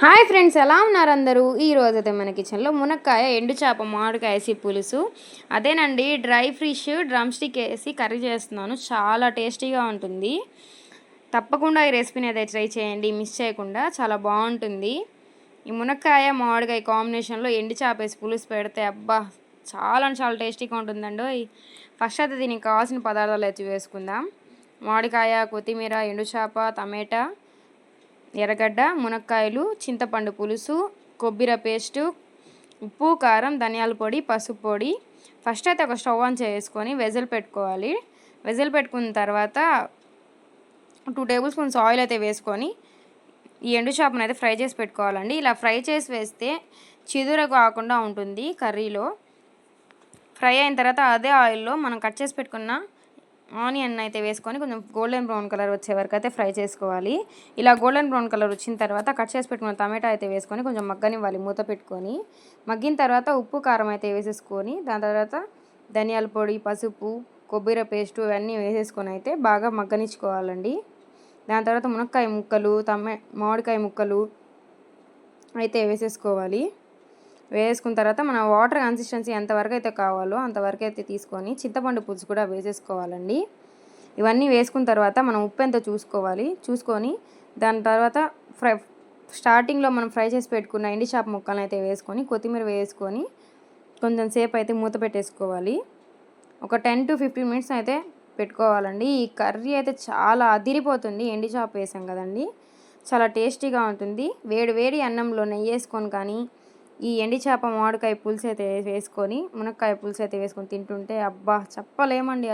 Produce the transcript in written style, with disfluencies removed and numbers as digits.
Hi friends, ఎలా ఉన్నారు అందరూ? ఈరోజైతే మన కిచెన్లో మునక్కాయ, ఎండు చేప, మామిడికాయ వేసి పులుసు, అదేనండి డ్రై ఫిష్ డ్రమ్ స్టిక్ వేసి కర్రీ చేస్తున్నాను. చాలా టేస్టీగా ఉంటుంది. తప్పకుండా ఈ రెసిపీని అయితే ట్రై చేయండి, మిస్ చేయకుండా. చాలా బాగుంటుంది. ఈ మునక్కాయ మామిడికాయ కాంబినేషన్లో ఎండు చేప వేసి పులుసు పెడితే అబ్బా చాలా టేస్టీగా ఉంటుందండి. ఫస్ట్ అయితే దీనికి కావాల్సిన పదార్థాలు అయితే వేసుకుందాం. మామిడికాయ, కొత్తిమీర, ఎండు చేప, టమాటా, ఎర్రగడ్డ, మునక్కాయలు, చింతపండు పులుసు, కొబ్బరి పేస్టు, ఉప్పు, కారం, ధనియాల పొడి, పసుపు పొడి. ఫస్ట్ అయితే ఒక స్టవ్ ఆన్ చేసుకొని వెజల్ పెట్టుకోవాలి. వెజల్ పెట్టుకున్న తర్వాత 2 టేబుల్ స్పూన్స్ ఆయిల్ అయితే వేసుకొని ఈ ఎండు చేపను అయితే ఫ్రై చేసి పెట్టుకోవాలండి. ఇలా ఫ్రై చేసి వేస్తే చిదుర కాకుండా ఉంటుంది కర్రీలో. ఫ్రై అయిన తర్వాత అదే ఆయిల్లో మనం కట్ చేసి పెట్టుకున్న ఆనియన్ అయితే వేసుకొని కొంచెం గోల్డెన్ బ్రౌన్ కలర్ వచ్చే వరకు అయితే ఫ్రై చేసుకోవాలి. ఇలా గోల్డెన్ బ్రౌన్ కలర్ వచ్చిన తర్వాత కట్ చేసి పెట్టుకున్న టమాటా అయితే వేసుకొని కొంచెం మగ్గనివ్వాలి. మూత పెట్టుకొని మగ్గిన తర్వాత ఉప్పు, కారం అయితే వేసేసుకొని దాని తర్వాత ధనియాల పొడి, పసుపు, కొబ్బరి పేస్టు ఇవన్నీ వేసేసుకొని అయితే బాగా మగ్గనిచ్చుకోవాలండి. దాని తర్వాత మునక్కాయ ముక్కలు, మామిడికాయ ముక్కలు అయితే వేసేసుకోవాలి. వేసుకున్న తర్వాత మన వాటర్ కన్సిస్టెన్సీ ఎంతవరకు అయితే కావాలో అంతవరకు అయితే తీసుకొని చింతపండు పులుసు కూడా వేసేసుకోవాలండి. ఇవన్నీ వేసుకున్న తర్వాత మనం ఉప్పు ఎంత చూసుకొని దాని తర్వాత స్టార్టింగ్లో మనం ఫ్రై చేసి పెట్టుకున్న ఎండి చేప ముక్కలను అయితే వేసుకొని కొత్తిమీర వేసుకొని కొంచెం సేపు అయితే మూత పెట్టేసుకోవాలి. ఒక 10 to 15 మినిట్స్ అయితే పెట్టుకోవాలండి. ఈ కర్రీ అయితే చాలా అదిరిపోతుంది. ఎండి చేప వేసాం కదండి, చాలా టేస్టీగా ఉంటుంది. వేడి అన్నంలో నెయ్యి వేసుకొని కానీ ఈ ఎండి చేప మామిడికాయ పులుసు అయితే వేసుకొని మునక్కాయ పులుసు అయితే వేసుకొని తింటుంటే అబ్బా చెప్పలేమండి.